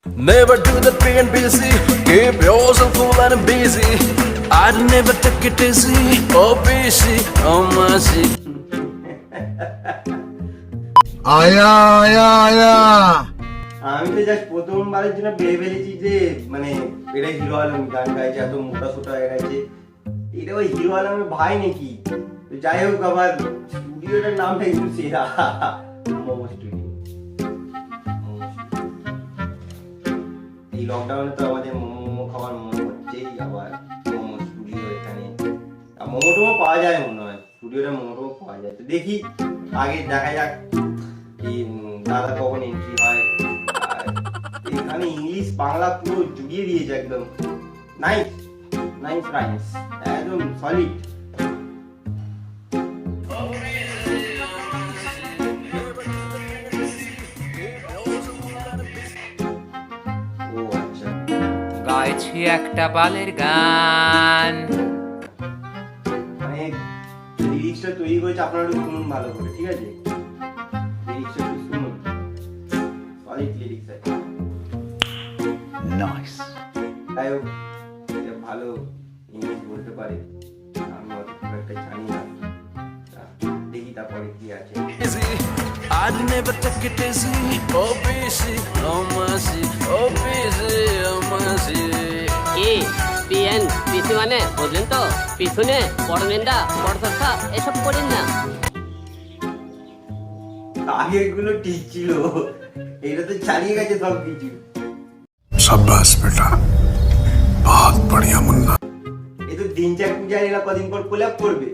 Never do the being busy. Keep yourself cool and busy. I'd never take it easy. Oh, busy, oh, mercy. আয়া আয়া আয়া আমি তো just প্রথমবারের জন্য ভেবে ফেলেছি যে মানে এটা হিরো আলম গান গাইছে, এত মোটা সোটা হয়ে গেছে, এটা ওই হিরো আলমের ভাই নাকি। তো যাই হোক, আবার স্টুডিওটার নামটা একটু সেরা, মোমো স্টুডিও। এই লকডাউনে তো আমাদের মোমো খাওয়ার মন হচ্ছেই, আবার মোমো স্টুডিও এখানে মোমো টোমো পাওয়া যায় মনে হয়, স্টুডিওতে মোমো টোমো পাওয়া যায়। তো দেখি আগে দেখা যাক কি দাদা কখন এন্ট্রি হয়। এখানে ইংলিশ বাংলা পুরো জুড়িয়ে দিয়েছে একদম। নাইস নাইস রাইমস, একদম সলিড। ও আচ্ছা, গাইছি একটা বালের গান। মানে লিরিক্সটা তৈরি করেছে, আপনারা একটু শুনুন ভালো করে, ঠিক আছে? লিরিক্সটা একটু শুনুন, সলিড লিরিক্স আছে। নাইস। তাই হোক, ভালো ইংলিশ বলতে পারে, আমি অত খুব একটা জানি না। দেখি তারপরে কি আছে। I'd never take it easy. Oh, busy, oh, mercy. Oh, busy, oh, mercy. কি পিএন পিসি মানে বুঝলেন তো? পিছনে বড় নিন্দা বড় সরষা এসব করেন না। আগের গুলো ঠিক ছিল, এটা তো চালিয়ে গেছে সব কিছু। शाबाश बेटा, बहुत बढ़िया मुन्ना। এই তো দিন চার পূজায় এরা কদিন পর কোলাপ করবে,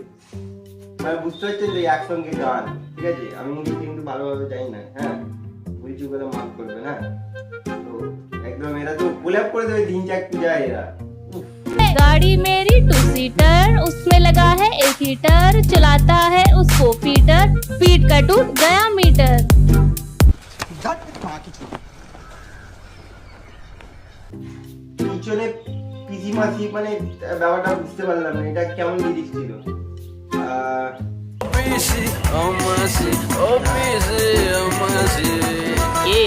মানে বুঝতে পারছেন তো, একসঙ্গে গান, ঠিক আছে? আমি কিন্তু ভালোভাবে জানি না, হ্যাঁ, বুঝছি বলে মাফ করবে না। তো একদম এরা তো কোলাপ করে দেবে দিন চার পূজায় এরা। गाड़ी मेरी टू सीटर, उसमें लगा है एक हीटर, चलाता है उसको पीटर, पीट का टूट गया मीटर। পিছনে পিসি মাসি, মানে ব্যাপারটা বুঝতে পারলাম না, এটা কেমন লিরিক্স ছিল? Busy, oh, mercy. Oh, busy, oh, mercy. কি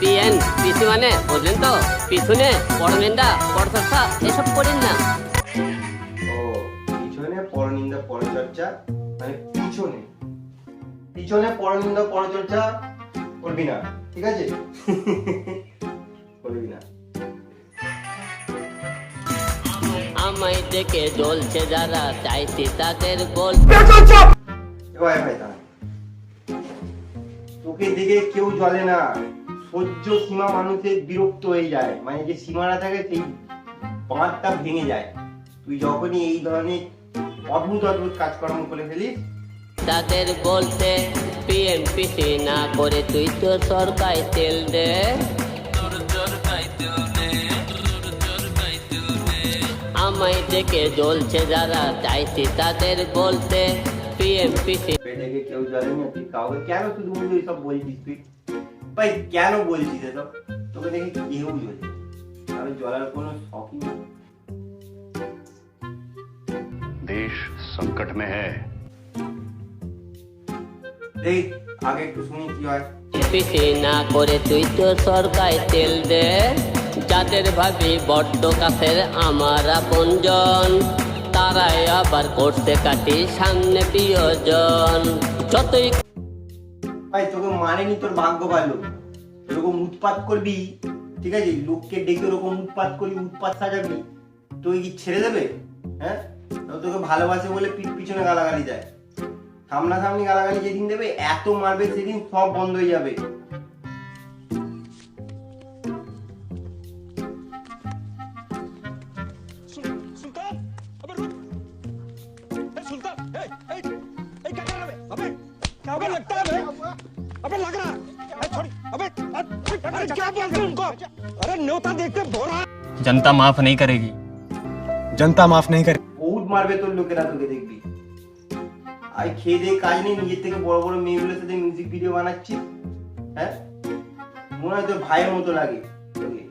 পিএন পিসি মানে বুঝলেন তো? পিছনে বড় নিন্দা বড় সরষা এসব করেন না। ও পিছনে পরনিন্দা পরচর্চা, মানে পিছনে পিছনে পরনিন্দা পরচর্চা করবি না, ঠিক আছে? করবি না। আমায় দেখে জ্বলছে যারা, চাইছি তাদের বল। ভাই ভাই দাঁড়া, তোকে দেখে কেউ জ্বলে না, সহ্য সীমা মানুষের বিরক্ত হয়ে যায়, মানে যে সীমানা থাকে সেই বাঁধটা ভেঙে যায়। তুই যখনই এই ধরনের অদ্ভুত অদ্ভুত কাজকর্ম করে ফেলিস, তাদের বলতে পিএম পিসি না করে তুই তো সরকারি তেল দে। আমায় দেখে জ্বলছে যারা, চাইছি তাদের বলতে পিএম পিসি। দেখে কেউ জ্বলে না, তুই কাউকে কেন শুধু শুধু এসব বলছিস? তুই ভাই কেন বলছিস এসব? তোকে দেখে কেউ জ্বলে, আমি জ্বলার কোনো শখই নেই। देश संकट में है। দেখ আগে একটু শুনি কি হয়। পিসি না করে তুই তো সরকারি তেল দে, যাদের ভাবি বড্ড কাছের আমার আপনজন, তারাই আবার করতে কাটি সামনে প্রিয়জন। যতই ভাই তোকে মানেনি, তোর ভাগ্য ভালো, এরকম উৎপাত করবি, ঠিক আছে? লোককে ডেকে ওরকম উৎপাত করবি, উৎপাত সাজাবি, তুই কি ছেড়ে দেবে? হ্যাঁ, তোকে ভালোবাসে বলে পিঠ পিছনে গালাগালি দেয়, সামনাসামনি গালাগালি যেদিন দেবে এত মারবে সেদিন সব বন্ধ হয়ে যাবে। जनता माफ नहीं करेगी। जनता माफ नहीं करे। বহুত মারবে তোর লোকেরা, তোকে দেখবি। আর খেয়ে দিয়ে কাজ নেই, নিজের থেকে বড় বড় মেয়েগুলোর সাথে মিউজিক ভিডিও বানাচ্ছিস, হ্যাঁ? মনে হয় তোর ভাইয়ের মতো লাগে তোকে।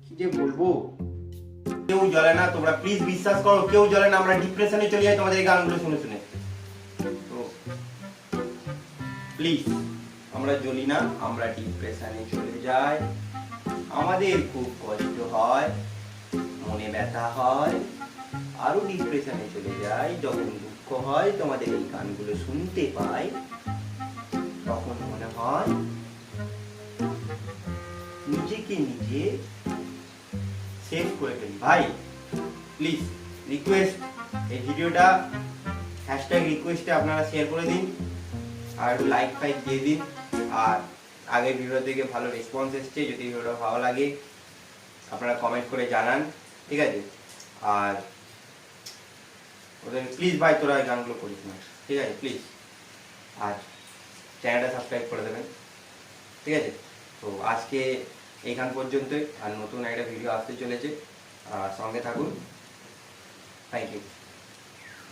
কি যে বলবো, কেউ জ্বলে না, তোমরা প্লিজ বিশ্বাস করো, কেউ জ্বলে না। আমরা ডিপ্রেশনে চলে যাই তোমাদের এই গানগুলো শুনে শুনে। তো প্লিজ আমরা জ্বলি না, আমরা ডিপ্রেশনে চলে যাই। আমাদের খুব কষ্ট হয়, মনে ব্যথা হয়, আরো ডিপ্রেশনে চলে যাই, যখন দুঃখ হয় তোমাদের এই গানগুলো শুনতে পাই, তখন মনে হয় নিজেকে নিজে সেভ করে ফেলি। ভাই প্লিজ রিকোয়েস্ট, এই ভিডিওটা #রিকোয়েস্টে আপনারা শেয়ার করে দিন, আর একটু লাইক ফাইক দিয়ে দিন। আর আগের ভিডিও থেকে ভালো রেসপন্স এসছে, যদি ভিডিওটা ভালো লাগে আপনারা কমেন্ট করে জানান, ঠিক আছে? আর ওদের প্লিজ ভাই তোরা এই গানগুলো করিস না, ঠিক আছে? প্লিজ। আর চ্যানেলটা সাবস্ক্রাইব করে দেবেন, ঠিক আছে? তো আজকে এইখান পর্যন্তই, আর নতুন একটা ভিডিও আসতে চলেছে, সঙ্গে থাকুন। Thank you.